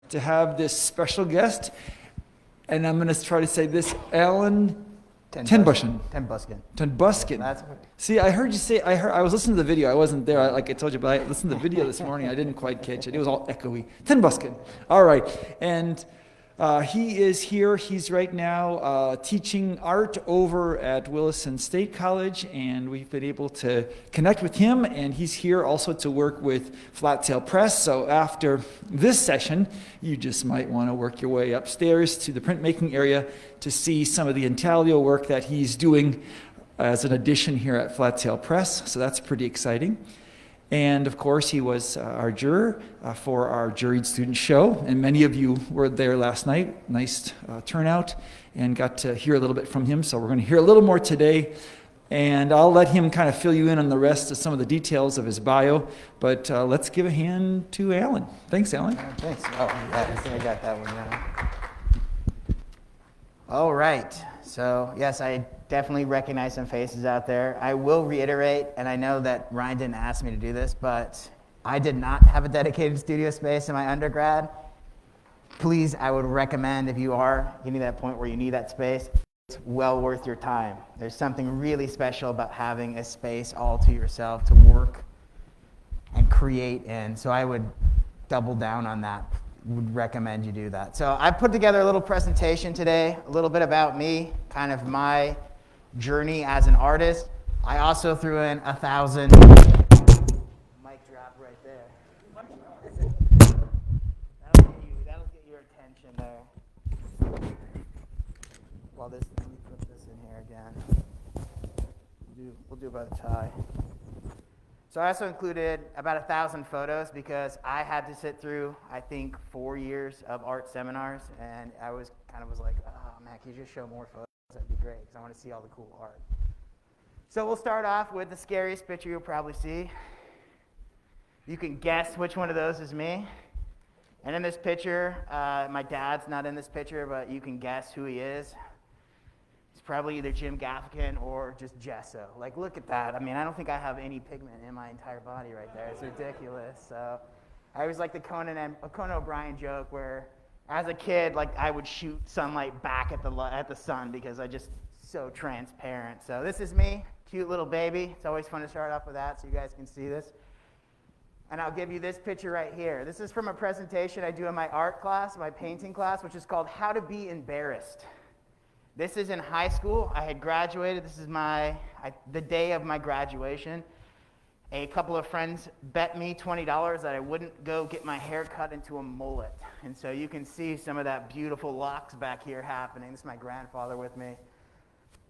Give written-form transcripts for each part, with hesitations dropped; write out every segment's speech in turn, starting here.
to have this special guest, and I'm going to try to say this, Alan TenBusschen. TenBusschen. That's See, I heard you say, I was listening to the video. I wasn't there, like I told you, but I listened to the video this morning. I didn't quite catch it. It was all echoey. TenBusschen. All right. And he is here. He's right now teaching art over at Williston State College, and we've been able to connect with him, and he's here also to work with Flat Sail Press. So after this session, you just might want to work your way upstairs to the printmaking area to see some of the intaglio work that he's doing as an addition here at Flat Sail Press. So that's pretty exciting. And of course, he was our juror for our Juried student show. And many of you were there last night. Nice turnout, and got to hear a little bit from him. So we're going to hear a little more today. And I'll let him kind of fill you in on the rest of some of the details of his bio. But let's give a hand to Alan. Thanks, Alan. Thanks. Oh, yeah, I think I got that one now. All right. So, yes, I definitely recognize some faces out there. I will reiterate, and I know that Ryan didn't ask me to do this, but I did not have a dedicated studio space in my undergrad. Please, I would recommend, if you are getting to that point where you need that space, it's well worth your time. There's something really special about having a space all to yourself to work and create in. So I would double down on that. Would recommend you do that. So I put together a little presentation today, a little bit about me, kind of my journey as an artist. I also threw in 1,000 mic drop right there. That'll get your attention there. Well, let me put this in here again. We'll do about a tie. So I also included about 1,000 photos because I had to sit through, I think, 4 years of art seminars, and I was like, oh man, can you just show more photos? That'd be great, because I want to see all the cool art. So we'll start off with the scariest picture you'll probably see. You can guess which one of those is me. And in this picture, my dad's not in this picture, but you can guess who he is. It's probably either Jim Gaffigan or just gesso. Like, look at that. I mean, I don't think I have any pigment in my entire body right there. It's ridiculous. So I always like the Conan O'Brien joke where, as a kid, like I would shoot sunlight back at the sun because I just so transparent. So this is me, cute little baby. It's always fun to start off with that so you guys can see this. And I'll give you this picture right here. This is from a presentation I do in my art class, my painting class, which is called How to Be Embarrassed. This is in high school. I had graduated. This is the day of my graduation. A couple of friends bet me $20 that I wouldn't go get my hair cut into a mullet. And so you can see some of that beautiful locks back here happening. This is my grandfather with me.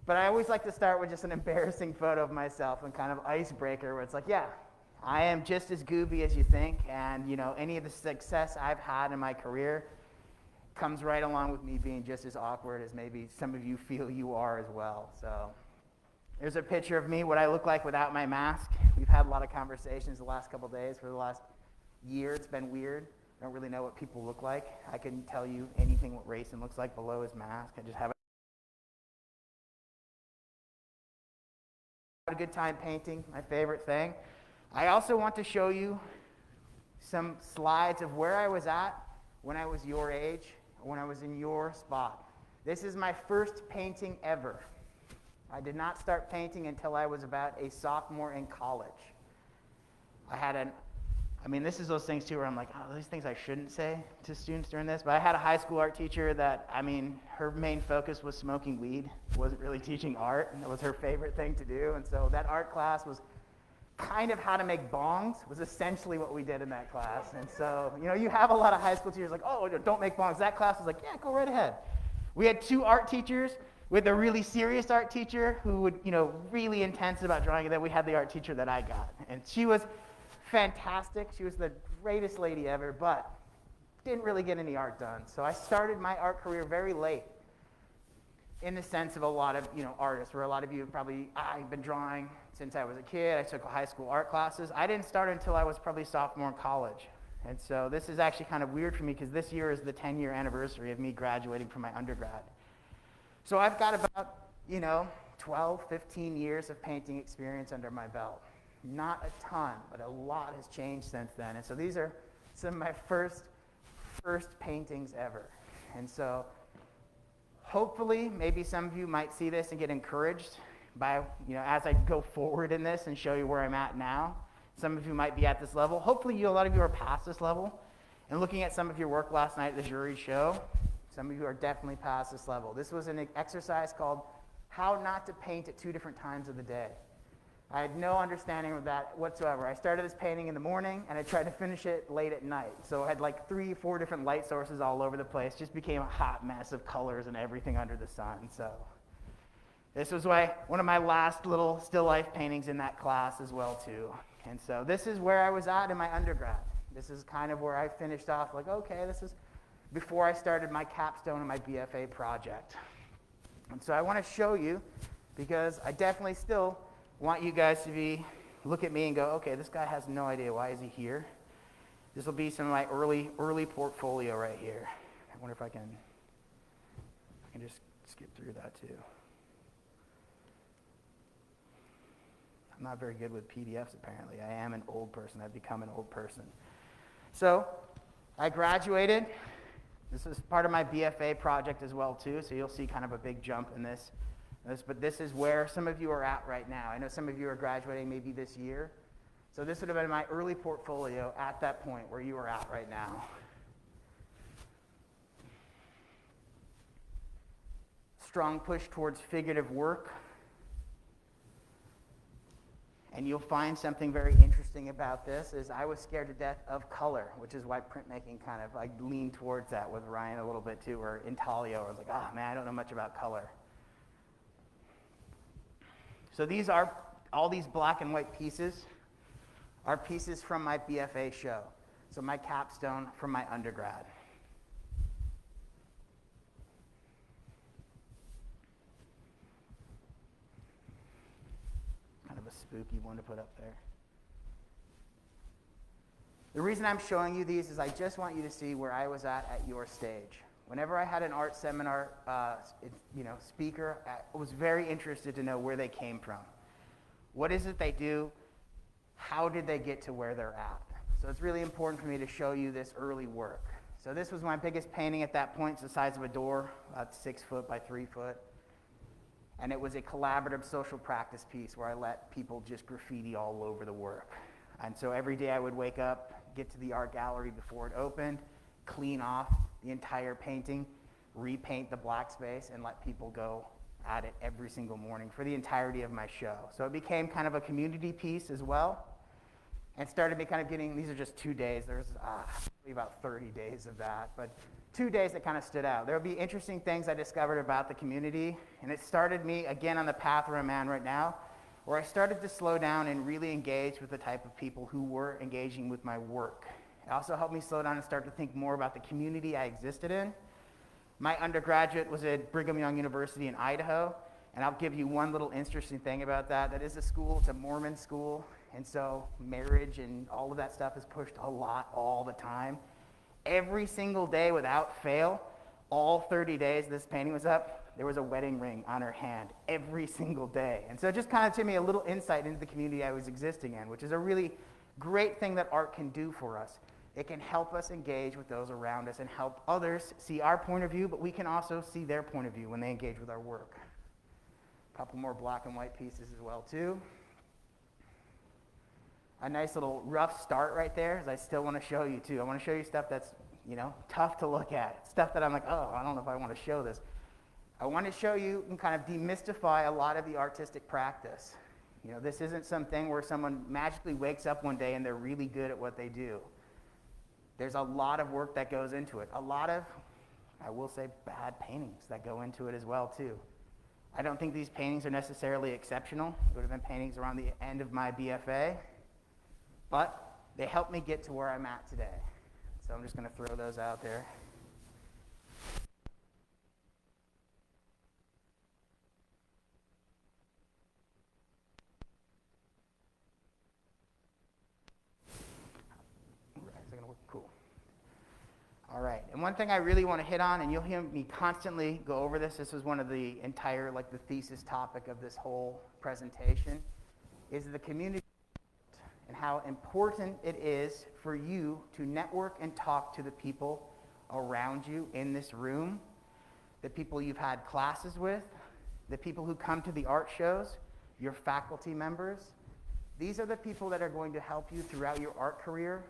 But I always like to start with just an embarrassing photo of myself and kind of icebreaker where it's like, yeah, I am just as gooby as you think. And, any of the success I've had in my career comes right along with me being just as awkward as maybe some of you feel you are as well. So there's a picture of me, what I look like without my mask. We've had a lot of conversations the last couple of days. For the last year, it's been weird. I don't really know what people look like. I couldn't tell you anything what Rayson looks like below his mask. I just have a good time painting, my favorite thing. I also want to show you some slides of where I was at when I was your age, when I was in your spot. This is my first painting ever. I did not start painting until I was about a sophomore in college. This is those things too where I'm like, oh, these things I shouldn't say to students during this, but I had a high school art teacher that, her main focus was smoking weed, wasn't really teaching art, and it was her favorite thing to do, and so that art class was kind of how to make bongs was essentially what we did in that class. And so, you have a lot of high school teachers like, oh, don't make bongs. That class was like, yeah, go right ahead. We had 2 art teachers with a really serious art teacher who would, really intense about drawing. And then we had the art teacher that I got. And she was fantastic. She was the greatest lady ever, but didn't really get any art done. So I started my art career very late in the sense of a lot of, artists, where a lot of you I've been drawing since I was a kid. I took high school art classes. I didn't start until I was probably sophomore in college. And so this is actually kind of weird for me because this year is the 10-year anniversary of me graduating from my undergrad. So I've got about, 12, 15 years of painting experience under my belt. Not a ton, but a lot has changed since then. And so these are some of my first first paintings ever. And so hopefully, maybe some of you might see this and get encouraged by, as I go forward in this and show you where I'm at now. Some of you might be at this level. Hopefully, a lot of you are past this level. And looking at some of your work last night at the Juried show, some of you are definitely past this level. This was an exercise called How Not to Paint at 2 different times of the day. I had no understanding of that whatsoever. I started this painting in the morning, and I tried to finish it late at night. So I had like 3 or 4 different light sources all over the place. Just became a hot mess of colors and everything under the sun. So this was one of my last little still life paintings in that class as well, too. And so this is where I was at in my undergrad. This is kind of where I finished off, like, okay, this is before I started my capstone and my BFA project. And so I want to show you, because I definitely still want you guys to look at me and go, okay, this guy has no idea. Why is he here? This will be some of my early portfolio right here. I wonder if I can just skip through that too. I'm not very good with PDFs, apparently. I am an old person. I've become an old person. So I graduated. This is part of my BFA project as well, too, so you'll see kind of a big jump in this. But this is where some of you are at right now. I know some of you are graduating maybe this year. So this would have been my early portfolio at that point where you are at right now. Strong push towards figurative work. And you'll find something very interesting about this is I was scared to death of color, which is why printmaking kind of, I leaned towards that with Ryan a little bit too, or Intaglio. I was like, oh man, I don't know much about color. So all these black and white pieces are pieces from my BFA show. So my capstone from my undergrad. Kind of a spooky one to put up there. The reason I'm showing you these is I just want you to see where I was at your stage. Whenever I had an art seminar speaker, I was very interested to know where they came from. What is it they do? How did they get to where they're at? So it's really important for me to show you this early work. So this was my biggest painting at that point. It's the size of a door, about 6 foot by 3 foot. And it was a collaborative social practice piece where I let people just graffiti all over the work. And so every day I would wake up, get to the art gallery before it opened, clean off the entire painting, repaint the black space, and let people go at it every single morning for the entirety of my show. So it became kind of a community piece as well, and started me kind of getting, these are just 2 days, there's about 30 days of that, but 2 days that kind of stood out. There would be interesting things I discovered about the community, and it started me again on the path where I'm at right now, where I started to slow down and really engage with the type of people who were engaging with my work. It also helped me slow down and start to think more about the community I existed in. My undergraduate was at Brigham Young University in Idaho, and I'll give you one little interesting thing about that. That is a school, it's a Mormon school, and so marriage and all of that stuff is pushed a lot all the time. Every single day without fail, all 30 days this painting was up, there was a wedding ring on her hand every single day. And so it just kind of gave me a little insight into the community I was existing in, which is a really great thing that art can do for us. It can help us engage with those around us and help others see our point of view, but we can also see their point of view when they engage with our work. A couple more black and white pieces as well, too. A nice little rough start right there, as I still want to show you, too. I want to show you stuff that's, tough to look at. Stuff that I'm like, oh, I don't know if I want to show this. I want to show you and kind of demystify a lot of the artistic practice. This isn't something where someone magically wakes up one day and they're really good at what they do. There's a lot of work that goes into it. A lot of, I will say, bad paintings that go into it as well, too. I don't think these paintings are necessarily exceptional. It would have been paintings around the end of my BFA. But they helped me get to where I'm at today. So I'm just going to throw those out there. Cool. All right, and one thing I really want to hit on, and you'll hear me constantly go over this, this was one of the entire, the thesis topic of this whole presentation, is the community and how important it is for you to network and talk to the people around you in this room, the people you've had classes with, the people who come to the art shows, your faculty members. These are the people that are going to help you throughout your art career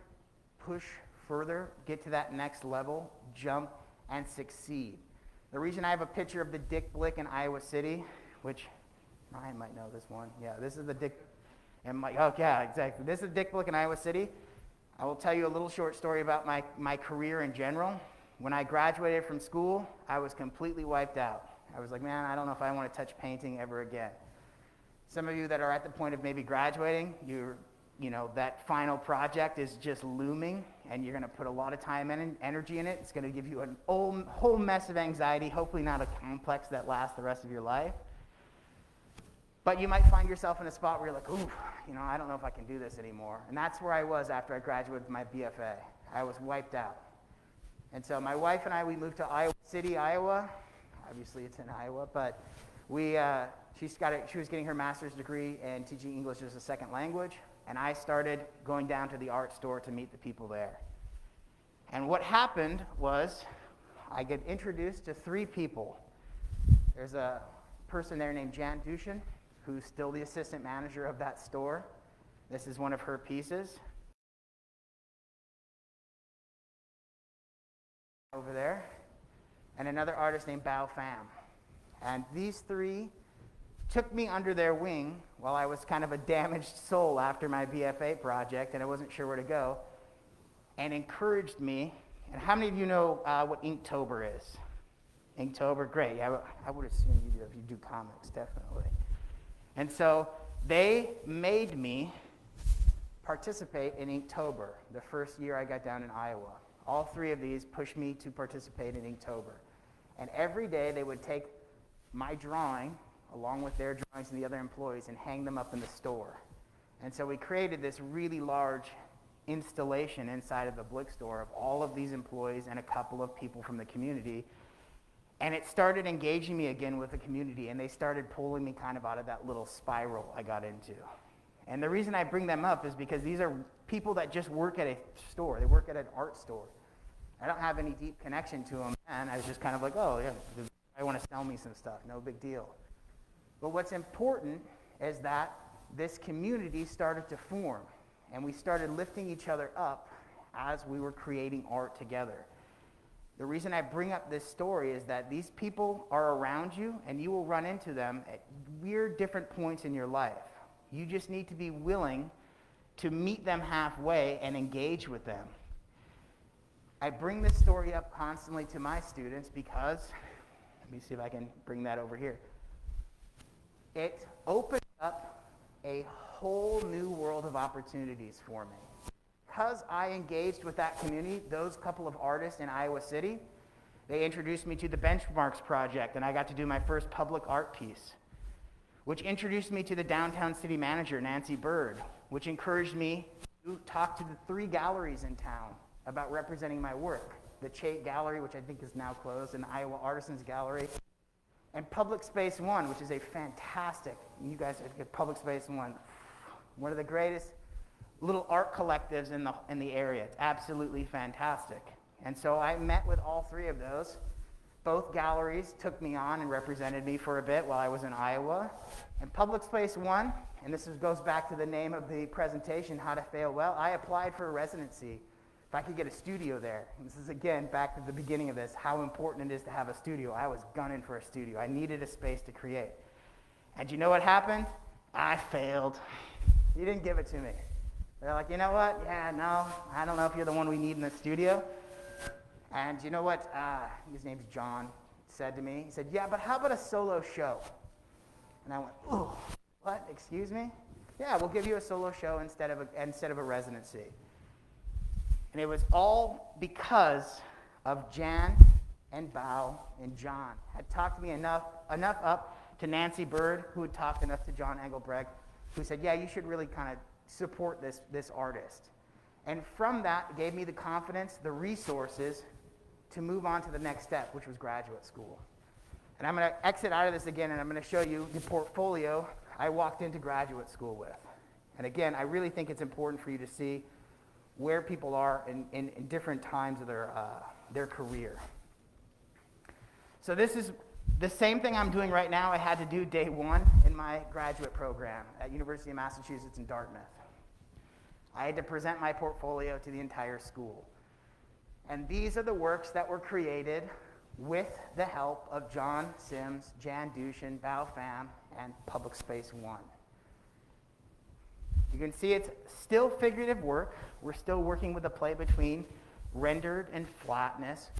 push further, get to that next level, jump, and succeed. The reason I have a picture of the Dick Blick in Iowa City, which Ryan might know this one. Yeah, this is the Dick, and Mike, oh yeah, exactly. This is Dick Blick in Iowa City. I will tell you a little short story about my career in general. When I graduated from school, I was completely wiped out. I was like, man, I don't know if I want to touch painting ever again. Some of you that are at the point of maybe graduating, that final project is just looming, and you're going to put a lot of time and energy in it. It's going to give you a whole mess of anxiety, hopefully not a complex that lasts the rest of your life. But you might find yourself in a spot where you're like, ooh, I don't know if I can do this anymore. And that's where I was after I graduated with my BFA. I was wiped out. And so my wife and I, we moved to Iowa City, Iowa. Obviously it's in Iowa, but she was getting her master's degree in teaching English as a second language, and I started going down to the art store to meet the people there. And what happened was I get introduced to 3 people. There's a person there named Jan Dushin, who's still the assistant manager of that store. This is one of her pieces. Over there. And another artist named Bao Pham. And these 3 took me under their wing while I was kind of a damaged soul after my BFA project and I wasn't sure where to go, and encouraged me. And how many of you know what Inktober is? Inktober, great. Yeah, I would assume you do if you do comics, definitely. And so they made me participate in Inktober the first year I got down in Iowa. All 3 of these pushed me to participate in Inktober. And every day they would take my drawing, along with their drawings and the other employees, and hang them up in the store. And so we created this really large installation inside of the Blick store of all of these employees and a couple of people from the community. And it started engaging me again with the community, and they started pulling me kind of out of that little spiral I got into. And the reason I bring them up is because these are people that just work at a store. They work at an art store. I don't have any deep connection to them, and I was just kind of like, oh, yeah, I want to sell me some stuff. No big deal. But what's important is that this community started to form, and we started lifting each other up as we were creating art together. The reason I bring up this story is that these people are around you, and you will run into them at weird different points in your life. You just need to be willing to meet them halfway and engage with them. I bring this story up constantly to my students because, let me see if I can bring that over here. It opened up a whole new world of opportunities for me. Because I engaged with that community, those couple of artists in Iowa City, they introduced me to the Benchmarks Project, and I got to do my first public art piece, which introduced me to the downtown city manager, Nancy Bird, which encouraged me to talk to the 3 galleries in town about representing my work. The Chait Gallery, which I think is now closed, and the Iowa Artisans Gallery, and Public Space One, which is a fantastic, you guys get Public Space one of the greatest little art collectives in the area. It's absolutely fantastic. And so I met with all 3 of those. Both galleries took me on and represented me for a bit while I was in Iowa. And Public Space One, and this goes back to the name of the presentation, How to Fail Well, I applied for a residency if I could get a studio there. And this is, again, back to the beginning of this, how important it is to have a studio. I was gunning for a studio. I needed a space to create. And you know what happened? I failed. You didn't give it to me. They're like, you know what? Yeah, no, I don't know if you're the one we need in the studio. And you know what? His name's John, said to me. He said, yeah, but how about a solo show? And I went, ooh, what? Excuse me? Yeah, we'll give you a solo show instead of a residency. And it was all because of Jan and Bao and John had talked me enough up to Nancy Bird, who had talked enough to John Engelbrecht, who said, yeah, you should really kind of support this artist. And from that, it gave me the confidence, the resources to move on to the next step, which was graduate school. And I'm going to exit out of this again, and I'm going to show you the portfolio I walked into graduate school with. And again, I really think it's important for you to see where people are in different times of their career. So this is the same thing I'm doing right now I had to do day one in my graduate program at University of Massachusetts in Dartmouth. I had to present my portfolio to the entire school. And these are the works that were created with the help of John Sims, Jan Dushin, Val Pham, and Public Space One. You can see it's still figurative work. We're still working with a play between rendered and flatness.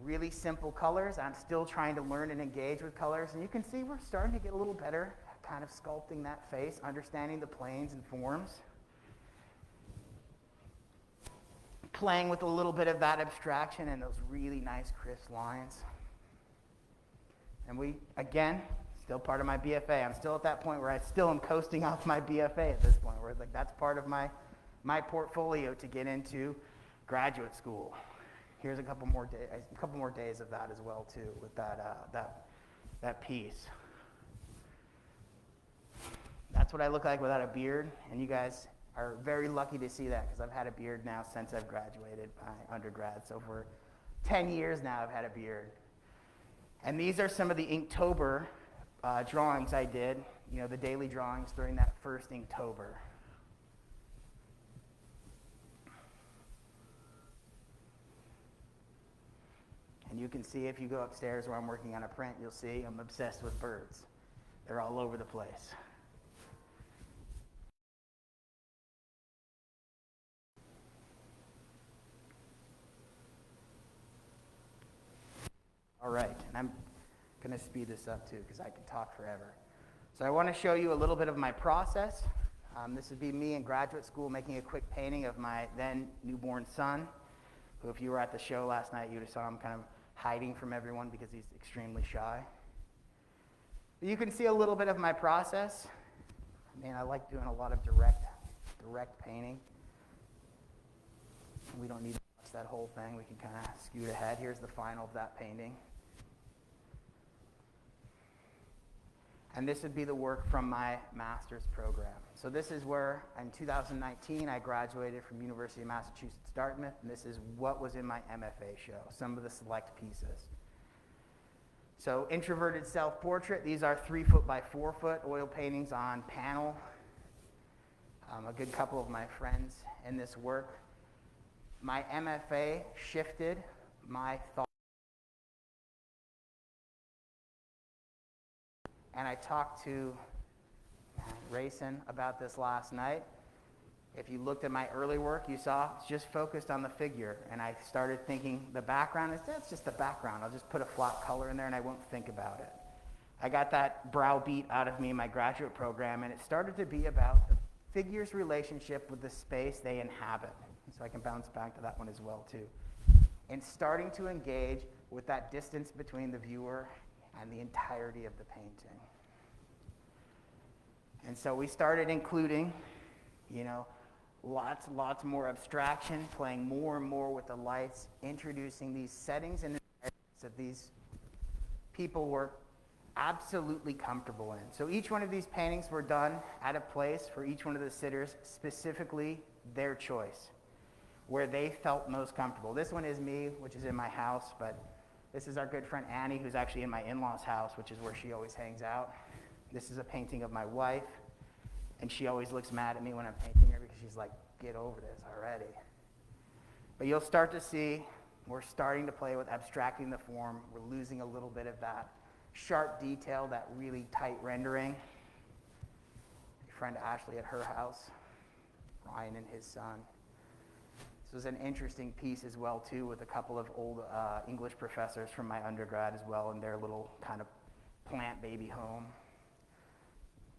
Really simple colors. I'm still trying to learn and engage with colors. And you can see we're starting to get a little better at kind of sculpting that face, understanding the planes and forms. Playing with a little bit of that abstraction and those really nice crisp lines. And we, again, still part of my BFA. I'm still at that point where I still am coasting off my BFA at this point, where like that's part of my portfolio to get into graduate school. Here's a couple more days of that as well too, with that piece. That's what I look like without a beard, and you guys are very lucky to see that because I've had a beard now since I've graduated my undergrad. So for 10 years now I've had a beard. And these are some of the Inktober drawings I did, the daily drawings during that first Inktober. And you can see if you go upstairs where I'm working on a print, you'll see I'm obsessed with birds. They're all over the place. All right, and I'm going to speed this up too because I could talk forever. So I want to show you a little bit of my process. This would be me in graduate school making a quick painting of my then newborn son, who if you were at the show last night, you would have saw him kind of hiding from everyone because he's extremely shy. But you can see a little bit of my process. I like doing a lot of direct painting. We don't need to watch that whole thing. We can kind of scoot ahead. Here's the final of that painting. And this would be the work from my master's program. So this is where, in 2019, I graduated from University of Massachusetts Dartmouth, and this is what was in my MFA show, some of the select pieces. So introverted self-portrait, these are 3 foot by 4 foot oil paintings on panel. A good couple of my friends in this work. My MFA shifted my thought. And I talked to Rayson about this last night. If you looked at my early work, you saw it's just focused on the figure. And I started thinking the background that's just the background. I'll just put a flat color in there and I won't think about it. I got that browbeat out of me in my graduate program, and it started to be about the figure's relationship with the space they inhabit. So I can bounce back to that one as well too. And starting to engage with that distance between the viewer and the entirety of the painting. And so we started including, lots more abstraction, playing more and more with the lights, introducing these settings and environments that these people were absolutely comfortable in. So each one of these paintings were done at a place for each one of the sitters, specifically their choice, where they felt most comfortable. This one is me, which is in my house, but this is our good friend Annie, who's actually in my in-laws' house, which is where she always hangs out. This is a painting of my wife, and she always looks mad at me when I'm painting her because she's like, get over this already. But you'll start to see we're starting to play with abstracting the form. We're losing a little bit of that sharp detail, that really tight rendering. My friend Ashley at her house, Ryan and his son. This was an interesting piece as well, too, with a couple of old English professors from my undergrad as well in their little kind of plant baby home.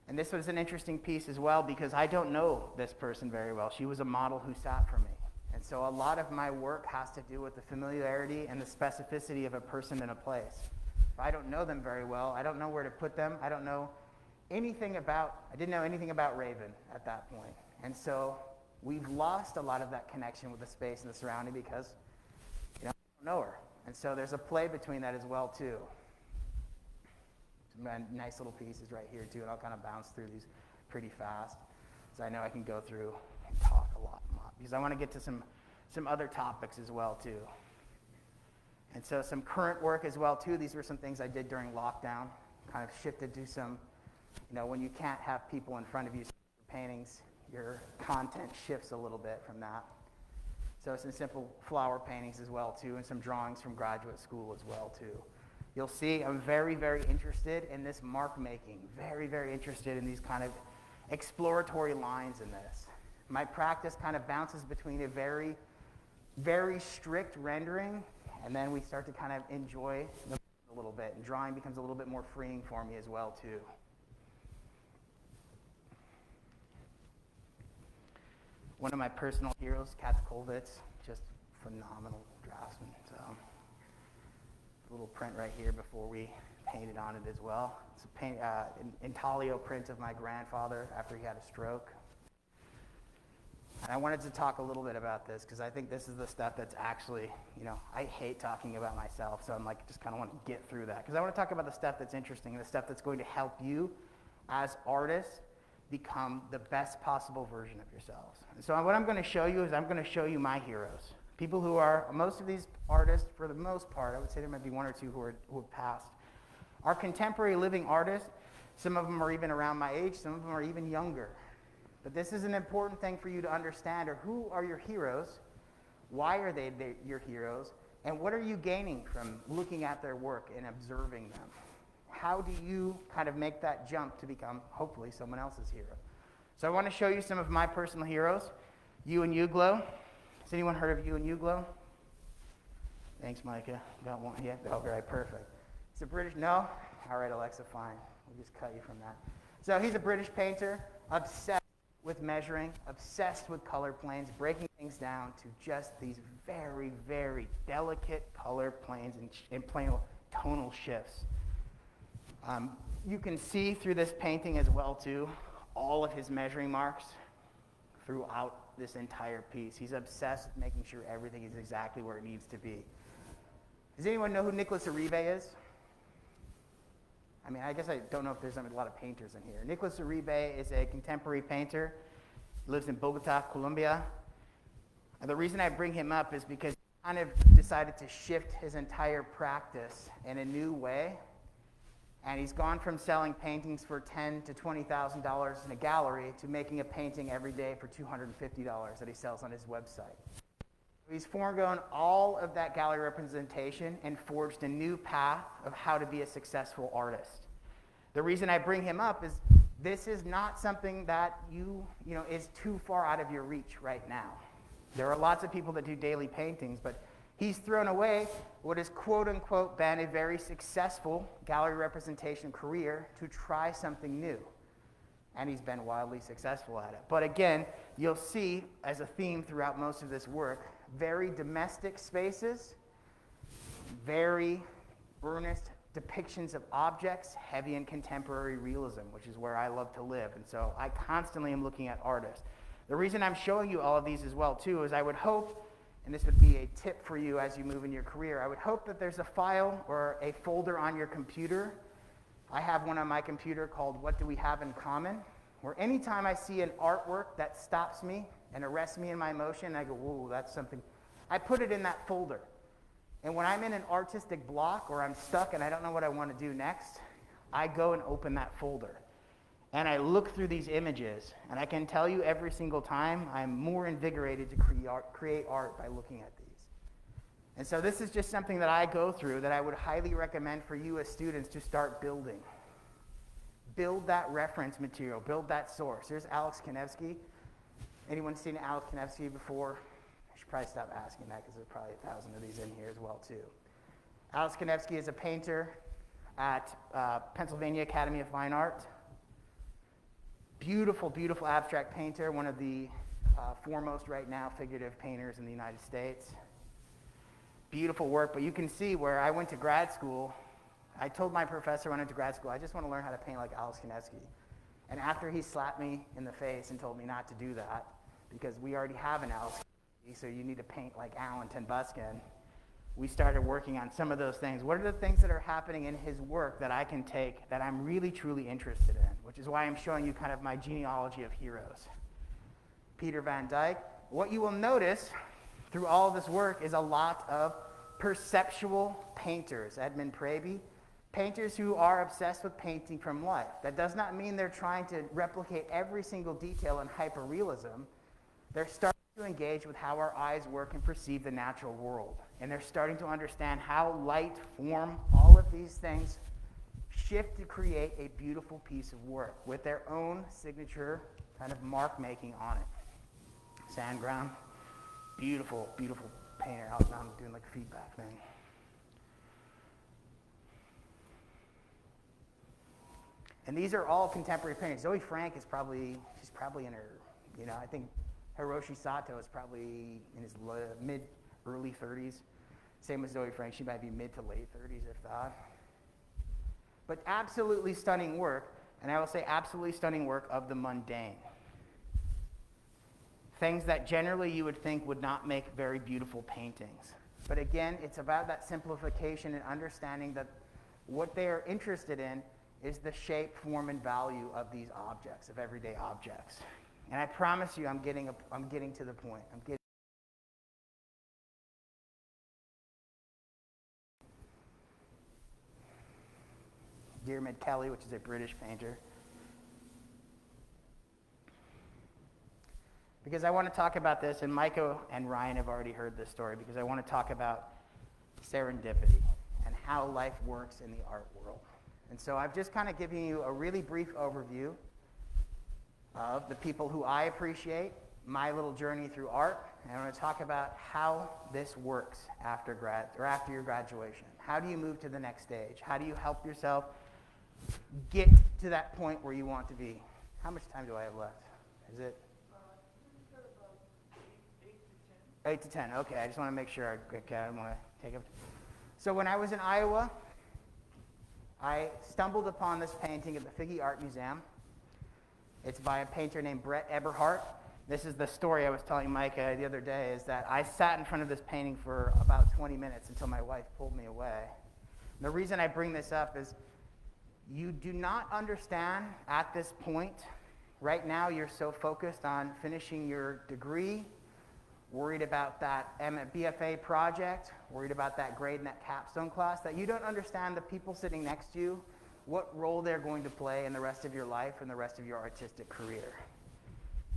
And this was an interesting piece as well because I don't know this person very well. She was a model who sat for me. And so a lot of my work has to do with the familiarity and the specificity of a person in a place. If I don't know them very well, I don't know where to put them. I didn't know anything about Raven at that point. And so we've lost a lot of that connection with the space and the surrounding because I don't know her. And so there's a play between that as well, too. Some nice little pieces right here, too, and I'll kind of bounce through these pretty fast, so I know I can go through and talk a lot, because I want to get to some other topics as well, too. And so some current work as well too. These were some things I did during lockdown, kind of shifted to some, when you can't have people in front of you paintings, your content shifts a little bit from that. So some simple flower paintings as well too, and some drawings from graduate school as well too. You'll see I'm very, very interested in this mark making, very, very interested in these kind of exploratory lines in this. My practice kind of bounces between a very, very strict rendering, and then we start to kind of enjoy a little bit, and drawing becomes a little bit more freeing for me as well too. One of my personal heroes, Katz, just phenomenal draftsman. So, a little print right here before we painted on it as well. It's an intaglio print of my grandfather after he had a stroke. And I wanted to talk a little bit about this because I think this is the stuff that's actually, I hate talking about myself, so I'm like, just kind of want to get through that. Because I want to talk about the stuff that's interesting, the stuff that's going to help you as artists become the best possible version of yourselves. And so what I'm going to show you is I'm going to show you my heroes. People who are, most of these artists, for the most part, I would say there might be one or two who have passed, are contemporary living artists. Some of them are even around my age, some of them are even younger. But this is an important thing for you to understand, or who are your heroes, why are they your heroes, and what are you gaining from looking at their work and observing them? How do you kind of make that jump to become, hopefully, someone else's hero? So I want to show you some of my personal heroes. Yu and Uglo. Has anyone heard of Yu and Uglo? Thanks, Micah. Got one? Yeah? Oh, right, perfect. It's a British, no? All right, Alexa, fine. We'll just cut you from that. So he's a British painter, obsessed with measuring, obsessed with color planes, breaking things down to just these very, very delicate color planes and plain tonal shifts. You can see through this painting as well, too, all of his measuring marks throughout this entire piece. He's obsessed with making sure everything is exactly where it needs to be. Does anyone know who Nicholas Uribe is? I mean, I guess I don't know if there's a lot of painters in here. Nicholas Uribe is a contemporary painter. He lives in Bogota, Colombia. And the reason I bring him up is because he kind of decided to shift his entire practice in a new way. And he's gone from selling paintings for $10,000 to $20,000 in a gallery to making a painting every day for $250 that he sells on his website. He's foregone all of that gallery representation and forged a new path of how to be a successful artist. The reason I bring him up is this is not something that is too far out of your reach right now. There are lots of people that do daily paintings, but he's thrown away what has quote-unquote been a very successful gallery representation career to try something new. And he's been wildly successful at it. But again, you'll see as a theme throughout most of this work, very domestic spaces, very earnest depictions of objects, heavy in contemporary realism, which is where I love to live. And so I constantly am looking at artists. The reason I'm showing you all of these as well, too, is I would hope, and this would be a tip for you as you move in your career, I would hope that there's a file or a folder on your computer. I have one on my computer called What Do We Have in Common? Where anytime I see an artwork that stops me and arrests me in my motion, I go, whoa, that's something. I put it in that folder. And when I'm in an artistic block or I'm stuck and I don't know what I want to do next, I go and open that folder. And I look through these images, and I can tell you every single time I'm more invigorated to create art by looking at these. And so this is just something that I go through that I would highly recommend for you as students to start building. Build that reference material. Build that source. Here's Alex Kanevsky. Anyone seen Alex Kanevsky before? I should probably stop asking that because there's probably 1,000 of these in here as well, too. Alex Kanevsky is a painter at Pennsylvania Academy of Fine Art. Beautiful, beautiful abstract painter, one of the foremost right now figurative painters in the United States. Beautiful work, but you can see where I went to grad school, I told my professor when I went to grad school, I just want to learn how to paint like Alex Kanevsky. And after he slapped me in the face and told me not to do that, because we already have an Alex Kanevsky, so you need to paint like Alan TenBusschen, we started working on some of those things. What are the things that are happening in his work that I can take that I'm really, truly interested in? Which is why I'm showing you kind of my genealogy of heroes. Peter Van Dyke. What you will notice through all of this work is a lot of perceptual painters, Edmund Praeby, painters who are obsessed with painting from life. That does not mean they're trying to replicate every single detail in hyperrealism. They're starting to engage with how our eyes work and perceive the natural world. And they're starting to understand how light, form, all of these things shift to create a beautiful piece of work with their own signature kind of mark making on it. Sand ground, beautiful, beautiful painter. Now I'm doing like a feedback thing. And these are all contemporary painters. Zoe Frank she's probably in her, I think Hiroshi Sato is probably in his early 30s. Same with Zoe Frank, she might be mid to late 30s if that. But absolutely stunning work, and I will say absolutely stunning work of the mundane. Things that generally you would think would not make very beautiful paintings. But again, it's about that simplification and understanding that what they are interested in is the shape, form, and value of these objects, of everyday objects. And I promise you, I'm getting to the point. Diarmaid Kelly, which is a British painter. Because I want to talk about this, and Micah and Ryan have already heard this story, because I want to talk about serendipity and how life works in the art world. And so I've just kind of given you a really brief overview of the people who I appreciate, my little journey through art, and I want to talk about how this works after your graduation. How do you move to the next stage? How do you help yourself get to that point where you want to be? How much time do I have left? Is it? 8 to 10. Okay, I just want to make sure I don't want to take up. So when I was in Iowa, I stumbled upon this painting at the Figge Art Museum. It's by a painter named Brett Eberhardt. This is the story I was telling Micah the other day, is that I sat in front of this painting for about 20 minutes until my wife pulled me away. And the reason I bring this up is you do not understand at this point. Right now, you're so focused on finishing your degree, worried about that BFA project, worried about that grade in that capstone class, that you don't understand the people sitting next to you, what role they're going to play in the rest of your life and the rest of your artistic career.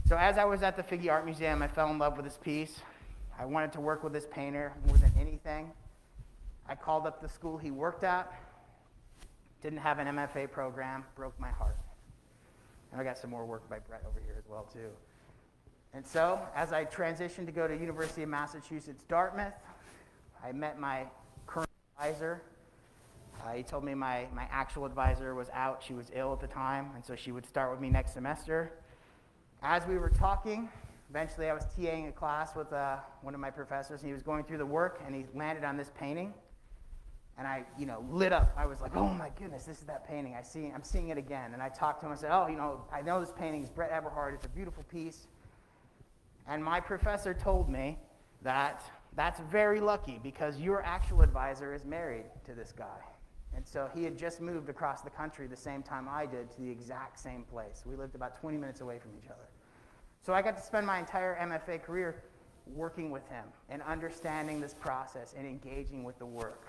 So as I was at the Figge Art Museum, I fell in love with this piece. I wanted to work with this painter more than anything. I called up the school he worked at, didn't have an MFA program, broke my heart. And I got some more work by Brett over here as well, too. And so, as I transitioned to go to University of Massachusetts Dartmouth, I met my current advisor. He told me my actual advisor was out. She was ill at the time, and so she would start with me next semester. As we were talking, eventually I was TAing a class with one of my professors, and he was going through the work, and he landed on this painting. And I, lit up. I was like, oh my goodness, this is that painting. I'm seeing it again. And I talked to him and said, I know this painting is Brett Eberhardt. It's a beautiful piece. And my professor told me that that's very lucky because your actual advisor is married to this guy. And so he had just moved across the country the same time I did to the exact same place. We lived about 20 minutes away from each other. So I got to spend my entire MFA career working with him and understanding this process and engaging with the work.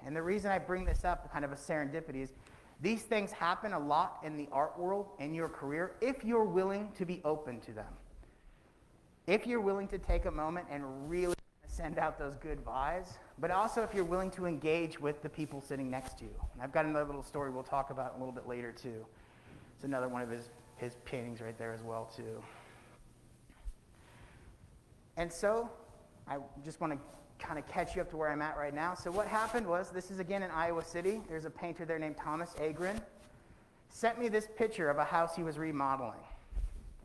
And the reason I bring this up, kind of a serendipity, is these things happen a lot in the art world in your career if you're willing to be open to them. If you're willing to take a moment and really send out those good vibes, but also if you're willing to engage with the people sitting next to you. And I've got another little story we'll talk about a little bit later, too. It's another one of his paintings right there as well, too. And so I just want to kind of catch you up to where I'm at right now. So what happened was, this is again in Iowa City. There's a painter there named Thomas Agrin. Sent me this picture of a house he was remodeling.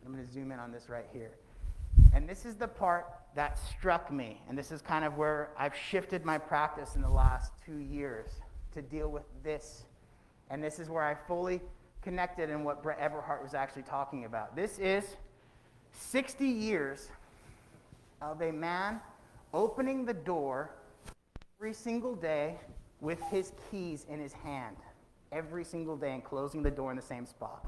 I'm going to zoom in on this right here. And this is the part that struck me, and this is kind of where I've shifted my practice in the last 2 years to deal with this. And this is where I fully connected in what Brett Eberhardt was actually talking about. This is 60 years of a man opening the door every single day with his keys in his hand, every single day, and closing the door in the same spot.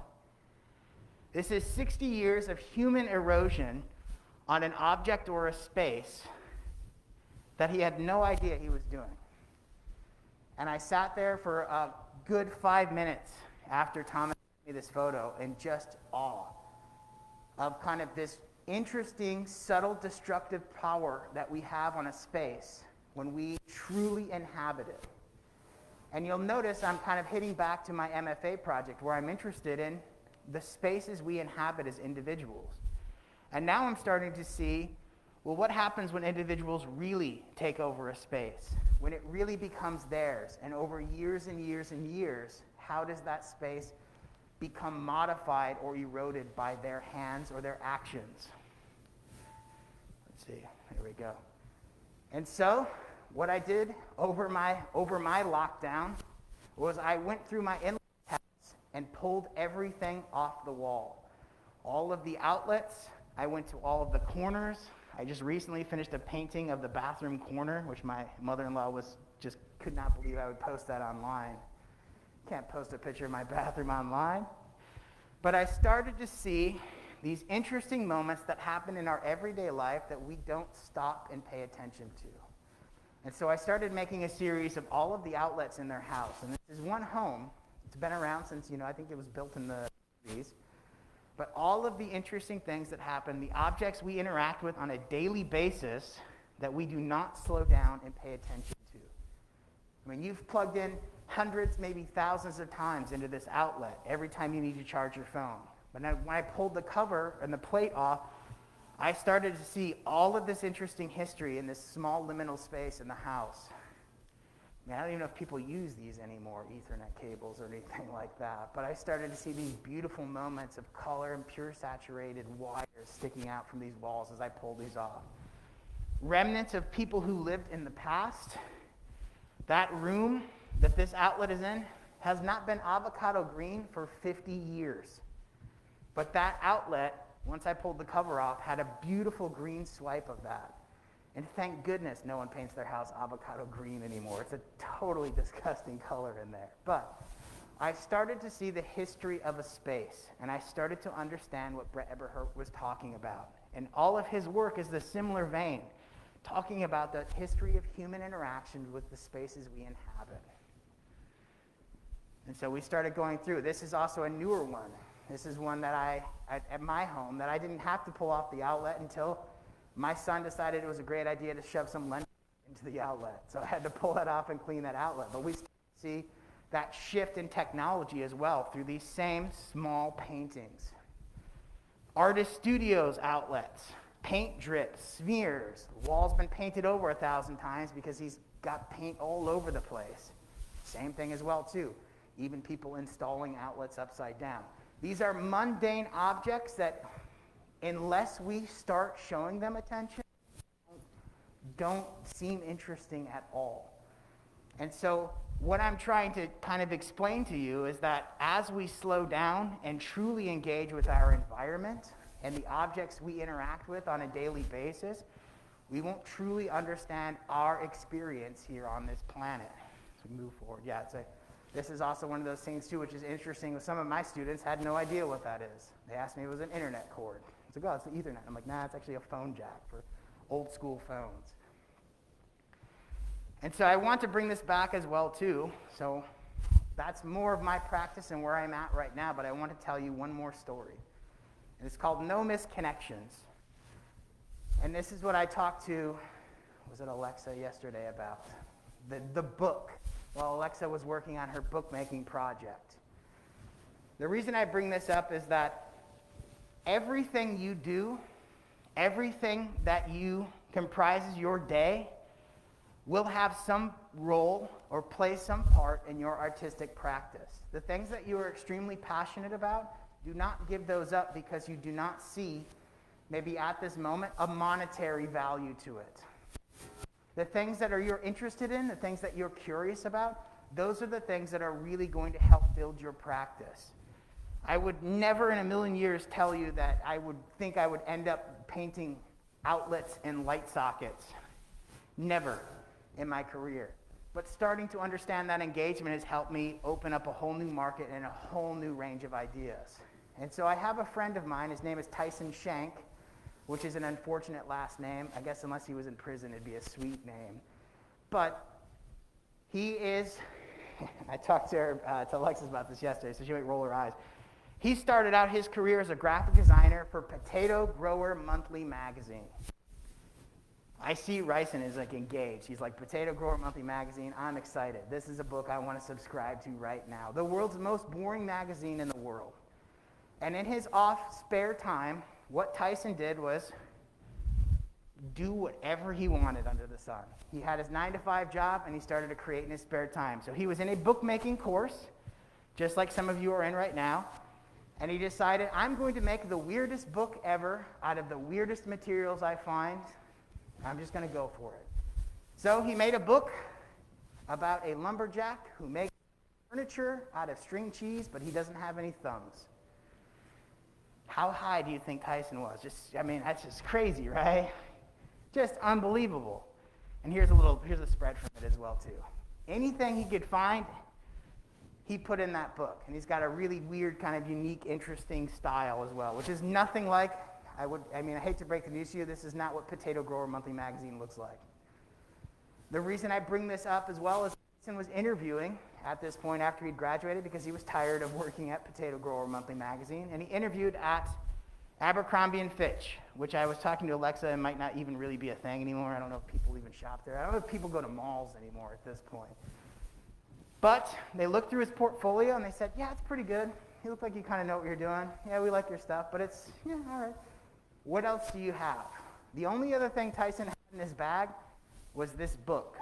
This is 60 years of human erosion on an object or a space that he had no idea he was doing. And I sat there for a good 5 minutes after Thomas sent me this photo in just awe of kind of this interesting, subtle, destructive power that we have on a space when we truly inhabit it. And you'll notice I'm kind of hitting back to my MFA project where I'm interested in the spaces we inhabit as individuals. And now I'm starting to see, well, what happens when individuals really take over a space? When it really becomes theirs, and over years and years and years, how does that space become modified or eroded by their hands or their actions? Let's see, here we go. And so, what I did over my lockdown was I went through my in-laws' house and pulled everything off the wall. All of the outlets, I went to all of the corners. I just recently finished a painting of the bathroom corner, which my mother-in-law could not believe I would post that online. Can't post a picture of my bathroom online. But I started to see these interesting moments that happen in our everyday life that we don't stop and pay attention to. And so I started making a series of all of the outlets in their house. And this is one home. It's been around since, I think it was built in the 80s. But all of the interesting things that happen, the objects we interact with on a daily basis that we do not slow down and pay attention to. I mean, you've plugged in hundreds, maybe thousands of times into this outlet every time you need to charge your phone. But when I pulled the cover and the plate off, I started to see all of this interesting history in this small liminal space in the house. I mean, I don't even know if people use these anymore, Ethernet cables or anything like that. But I started to see these beautiful moments of color and pure saturated wires sticking out from these walls as I pulled these off. Remnants of people who lived in the past. That room that this outlet is in has not been avocado green for 50 years. But that outlet, once I pulled the cover off, had a beautiful green swipe of that. And thank goodness no one paints their house avocado green anymore. It's a totally disgusting color in there. But I started to see the history of a space, and I started to understand what Brett Eberhardt was talking about. And all of his work is the similar vein, talking about the history of human interaction with the spaces we inhabit. And so we started going through. This is also a newer one. This is one that at my home, that I didn't have to pull off the outlet until my son decided it was a great idea to shove some lens into the outlet. So I had to pull that off and clean that outlet. But we see that shift in technology as well through these same small paintings. Artist studios outlets, paint drips, smears. The wall's been painted over 1,000 times because he's got paint all over the place. Same thing as well, too. Even people installing outlets upside down. These are mundane objects that, unless we start showing them attention, don't seem interesting at all. And so what I'm trying to kind of explain to you is that as we slow down and truly engage with our environment and the objects we interact with on a daily basis, we won't truly understand our experience here on this planet. So we move forward. Yeah, this is also one of those things, too, which is interesting. With some of my students had no idea what that is. They asked me if it was an internet cord. It's like, oh, it's the Ethernet. I'm like, nah, it's actually a phone jack for old school phones. And so I want to bring this back as well, too. So that's more of my practice and where I'm at right now, but I want to tell you one more story. And it's called No Misconnections. And this is what I talked to, was it Alexa yesterday about? The book, while Alexa was working on her bookmaking project. The reason I bring this up is that everything you do, everything that you comprises your day, will have some role or play some part in your artistic practice. The things that you are extremely passionate about, do not give those up because you do not see, maybe at this moment, a monetary value to it. The things that you're interested in, the things that you're curious about, those are the things that are really going to help build your practice. I would never in a million years tell you that I would think I would end up painting outlets and light sockets. Never in my career. But starting to understand that engagement has helped me open up a whole new market and a whole new range of ideas. And so I have a friend of mine, his name is Tyson Shank. which is an unfortunate last name. I guess unless he was in prison, it'd be a sweet name. But he is, I talked to Alexis about this yesterday, so she might roll her eyes. He started out his career as a graphic designer for Potato Grower Monthly magazine. I see Ryson is like engaged. He's like, Potato Grower Monthly magazine, I'm excited. This is a book I want to subscribe to right now. The world's most boring magazine in the world. And in his spare time, what Tyson did was do whatever he wanted under the sun. He had his 9-to-5 job, and he started to create in his spare time. So he was in a bookmaking course, just like some of you are in right now. And he decided, I'm going to make the weirdest book ever out of the weirdest materials I find. I'm just going to go for it. So he made a book about a lumberjack who makes furniture out of string cheese, but he doesn't have any thumbs. How high do you think Tyson was? That's just crazy, right? Just unbelievable. And here's a spread from it as well, too. Anything he could find, he put in that book. And he's got a really weird, kind of unique, interesting style as well, which is nothing like, I hate to break the news to you, this is not what Potato Grower Monthly magazine looks like. The reason I bring this up as well is Tyson was interviewing at this point after he'd graduated because he was tired of working at Potato Grower Monthly magazine, and he interviewed at Abercrombie & Fitch, which I was talking to Alexa, and might not even really be a thing anymore. I don't know if people even shop there. I don't know if people go to malls anymore at this point. But they looked through his portfolio and they said, yeah, it's pretty good. You look like you kind of know what you're doing. Yeah, we like your stuff, but it's, yeah, all right. What else do you have? The only other thing Tyson had in his bag was this book.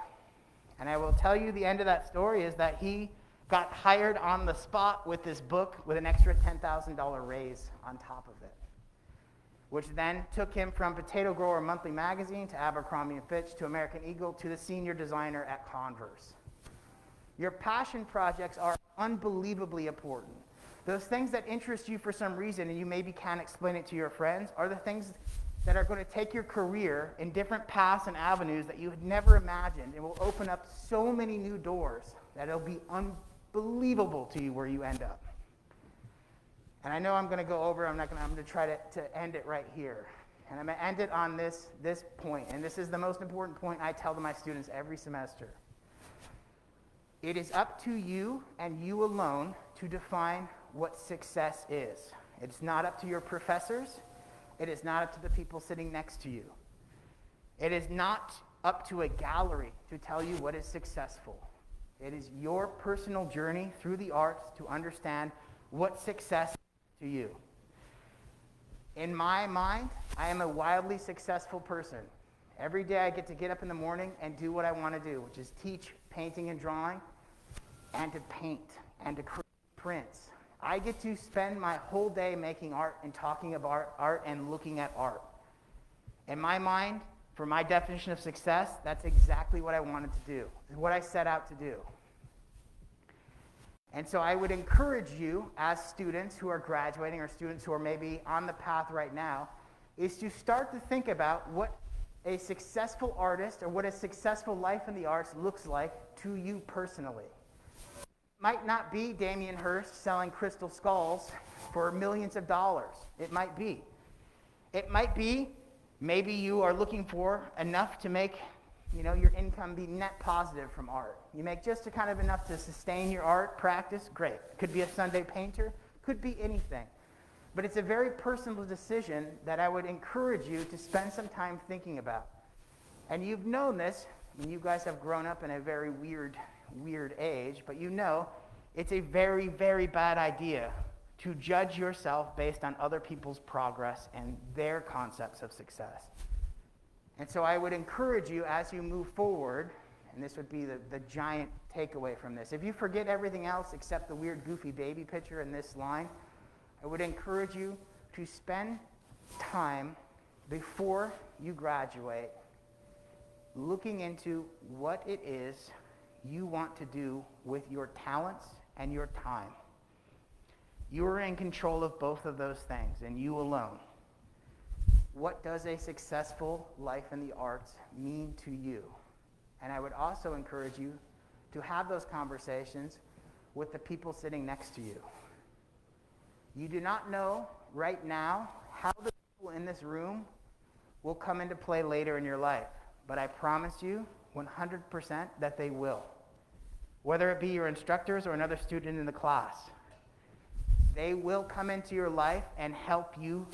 And I will tell you the end of that story is that he got hired on the spot with this book with an extra $10,000 raise on top of it, which then took him from Potato Grower Monthly magazine to Abercrombie & Fitch to American Eagle to the senior designer at Converse. Your passion projects are unbelievably important. Those things that interest you for some reason and you maybe can't explain it to your friends are the things that are going to take your career in different paths and avenues that you had never imagined and will open up so many new doors that it'll be unbelievable to you where you end up. And I know I'm going to go over, I'm going to try to end it right here. And I'm going to end it on this point, and this is the most important point I tell to my students every semester. It is up to you and you alone to define what success is. It's not up to your professors. It is not up to the people sitting next to you. It is not up to a gallery to tell you what is successful. It is your personal journey through the arts to understand what success is to you. In my mind, I am a wildly successful person. Every day I get up in the morning and do what I want to do, which is teach painting and drawing, and to paint, and to create prints. I get to spend my whole day making art and talking about art and looking at art. In my mind, for my definition of success, that's exactly what I wanted to do, what I set out to do. And so I would encourage you as students who are graduating or students who are maybe on the path right now, is to start to think about what a successful artist or what a successful life in the arts looks like to you personally. It might not be Damien Hirst selling crystal skulls for millions of dollars. It might be. It might be maybe you are looking for enough to make your income be net positive from art. You make just enough to sustain your art practice, great. Could be a Sunday painter, could be anything. But it's a very personal decision that I would encourage you to spend some time thinking about. And you've known this, you guys have grown up in a very weird age, but it's a very, very bad idea to judge yourself based on other people's progress and their concepts of success. And so I would encourage you as you move forward, and this would be the giant takeaway from this. If you forget everything else except the weird goofy baby picture in this line, I would encourage you to spend time before you graduate looking into what it is you want to do with your talents and your time. You are in control of both of those things, and you alone. What does a successful life in the arts mean to you? And I would also encourage you to have those conversations with the people sitting next to you. You do not know right now how the people in this room will come into play later in your life. But I promise you 100% that they will. Whether it be your instructors or another student in the class, they will come into your life and help you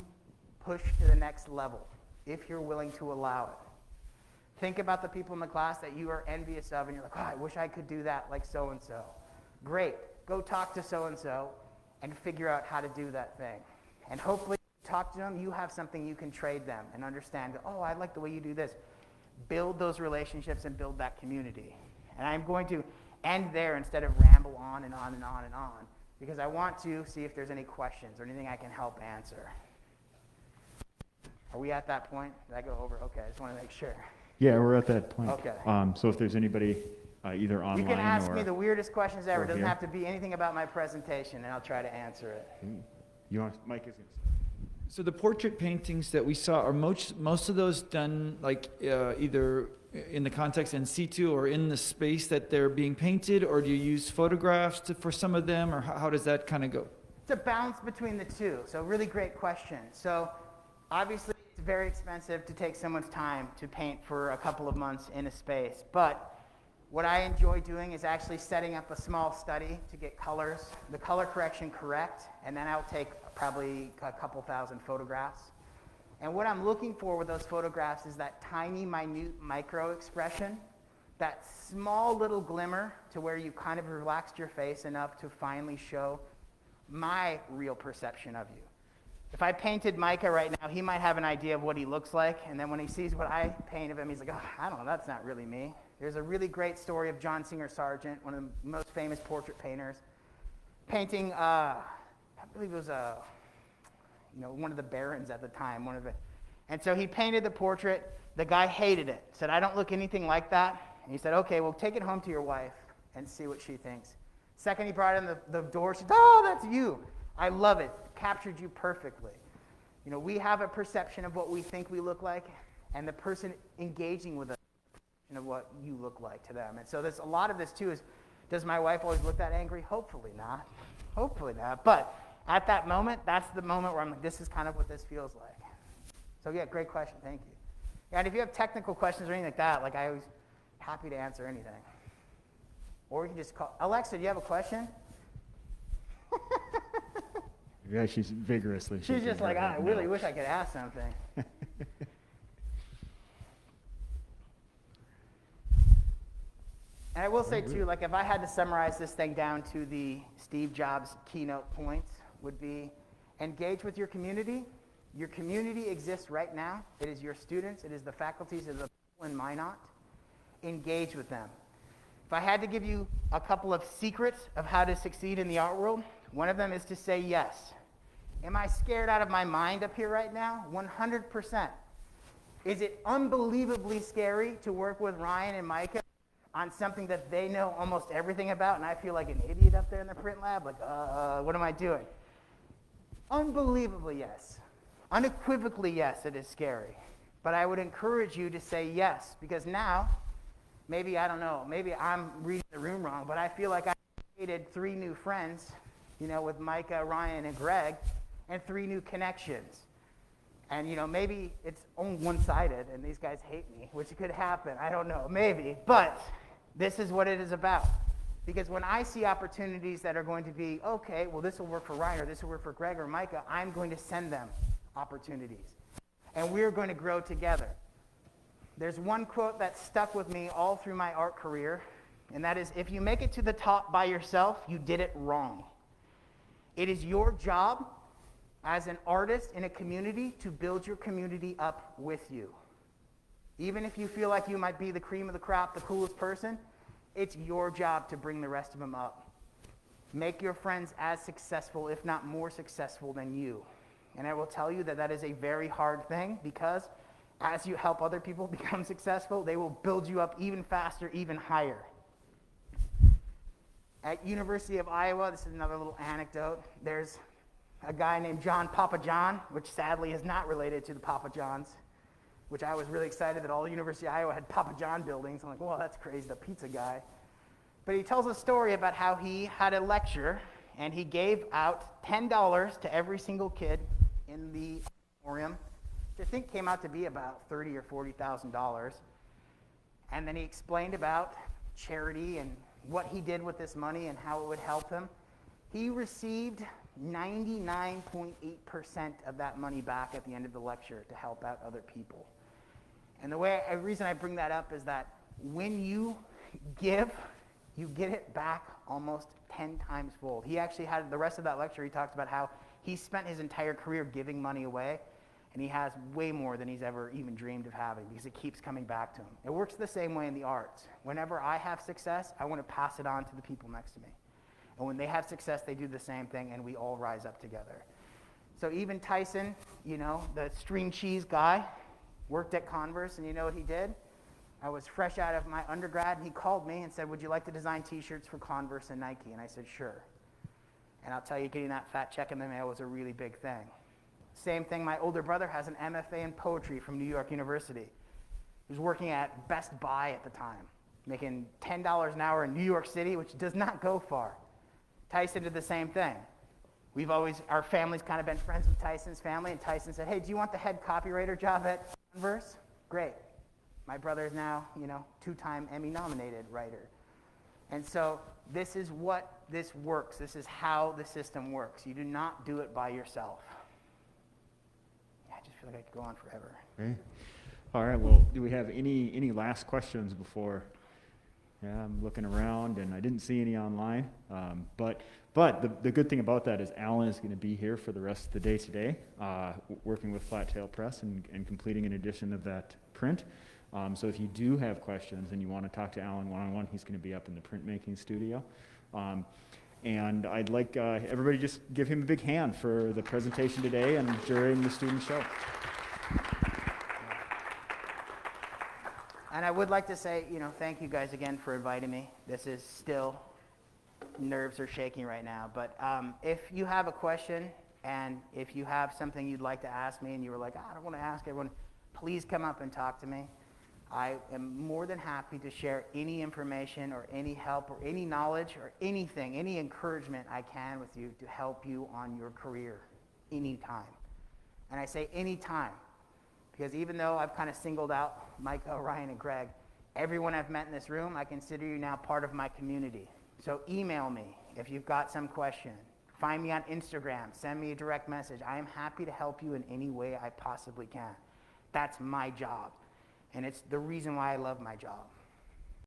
push to the next level if you're willing to allow it. Think about the people in the class that you are envious of and you're like, oh, I wish I could do that like so-and-so. Great. Go talk to so-and-so and figure out how to do that thing. And hopefully, talk to them, you have something you can trade them and understand, oh, I like the way you do this. Build those relationships and build that community. And I'm going to end there instead of ramble on and on and on and on, because I want to see if there's any questions or anything I can help answer. Are we at that point? Did I go over? Okay, I just want to make sure. Yeah, we're at that point. Okay. So if there's anybody either online or... You can ask me the weirdest questions ever. It doesn't here. have to be anything about my presentation, and I'll try to answer it. You want, Mike is going to... So the portrait paintings that we saw, are most of those done like either in the context in situ or in the space that they're being painted, or do you use photographs for some of them, or how does that kind of go? It's a balance between the two. So really great question. So obviously it's very expensive to take someone's time to paint for a couple of months in a space, but what I enjoy doing is actually setting up a small study to get the color correction correct, and then I'll take probably a couple thousand photographs. And what I'm looking for with those photographs is that tiny, minute micro expression, that small little glimmer to where you kind of relaxed your face enough to finally show my real perception of you. If I painted Micah right now, he might have an idea of what he looks like, and then when he sees what I paint of him, he's like, oh, I don't know, that's not really me. There's a really great story of John Singer Sargent, one of the most famous portrait painters, painting, I believe it was one of the barons at the time, and so he painted the portrait. The guy hated it, said, I don't look anything like that. And he said, okay, well, take it home to your wife and see what she thinks. Second, he brought in the door. She said, oh, that's you. I love it. Captured you perfectly. We have a perception of what we think we look like, and the person engaging with us of what you look like to them. And so there's a lot of this too is, does my wife always look that angry? Hopefully not. Hopefully not. But at that moment, that's the moment where I'm like, this is kind of what this feels like. So yeah, great question. Thank you. And if you have technical questions or anything like that, I always happy to answer anything. Or you can just call. Alexa, do you have a question? Yeah, she's vigorously. She's just like, I really wish I could ask something. And I will say too, if I had to summarize this thing down to the Steve Jobs keynote points, would be engage with your community. Your community exists right now. It is your students. It is the faculties of the people in Minot. Engage with them. If I had to give you a couple of secrets of how to succeed in the art world, one of them is to say yes. Am I scared out of my mind up here right now? 100%. Is it unbelievably scary to work with Ryan and Micah on something that they know almost everything about, and I feel like an idiot up there in the print lab, what am I doing? Unbelievably yes. Unequivocally yes, it is scary. But I would encourage you to say yes, because now, maybe, I don't know, maybe I'm reading the room wrong, but I feel like I created 3 new friends, with Micah, Ryan, and Greg, and 3 new connections. And, maybe it's only one-sided, and these guys hate me, which could happen. I don't know, maybe. But this is what it is about. Because when I see opportunities that are going to be, okay, well, this will work for Ryan, or this will work for Greg or Micah, I'm going to send them opportunities. And we're going to grow together. There's one quote that stuck with me all through my art career, and that is, if you make it to the top by yourself, you did it wrong. It is your job as an artist in a community to build your community up with you. Even if you feel like you might be the cream of the crop, the coolest person, it's your job to bring the rest of them up. Make your friends as successful, if not more successful than you. And I will tell you that is a very hard thing, because as you help other people become successful, they will build you up even faster, even higher. At University of Iowa, this is another little anecdote, there's a guy named Papa John, which sadly is not related to the Papa Johns, which I was really excited that all University of Iowa had Papa John buildings. I'm like, well, that's crazy, the pizza guy. But he tells a story about how he had a lecture, and he gave out $10 to every single kid in the auditorium which I think came out to be about $30,000 or $40,000. And then he explained about charity and what he did with this money and how it would help him. He received 99.8% of that money back at the end of the lecture to help out other people. And the reason I bring that up is that when you give, you get it back almost 10 times fold. He actually had the rest of that lecture, he talked about how he spent his entire career giving money away, and he has way more than he's ever even dreamed of having because it keeps coming back to him. It works the same way in the arts. Whenever I have success, I want to pass it on to the people next to me. And when they have success, they do the same thing, and we all rise up together. So even Tyson, the string cheese guy, worked at Converse, and you know what he did? I was fresh out of my undergrad, and he called me and said, would you like to design T-shirts for Converse and Nike? And I said, sure. And I'll tell you, getting that fat check in the mail was a really big thing. Same thing, my older brother has an MFA in poetry from New York University. He was working at Best Buy at the time, making $10 an hour in New York City, which does not go far. Tyson did the same thing. Our family's kind of been friends with Tyson's family, and Tyson said, hey, do you want the head copywriter job at Converse? Great. My brother is now, two-time Emmy-nominated writer. And so this is what this works. This is how the system works. You do not do it by yourself. I just feel like I could go on forever. Okay. All right, well, do we have any last questions before? Yeah, I'm looking around, and I didn't see any online. But the good thing about that is Alan is going to be here for the rest of the day today, working with Flat Tail Press and completing an edition of that print. So if you do have questions and you want to talk to Alan one-on-one, he's going to be up in the printmaking studio. And I'd like everybody just give him a big hand for the presentation today and during the student show. And I would like to say, thank you guys again for inviting me. This is still, nerves are shaking right now. But if you have a question and if you have something you'd like to ask me and you were like, I don't want to ask everyone, please come up and talk to me. I am more than happy to share any information or any help or any knowledge or anything, any encouragement I can with you to help you on your career anytime. And I say anytime. Because even though I've kind of singled out Micah, Ryan, and Greg, everyone I've met in this room, I consider you now part of my community. So email me if you've got some question. Find me on Instagram. Send me a direct message. I am happy to help you in any way I possibly can. That's my job. And it's the reason why I love my job.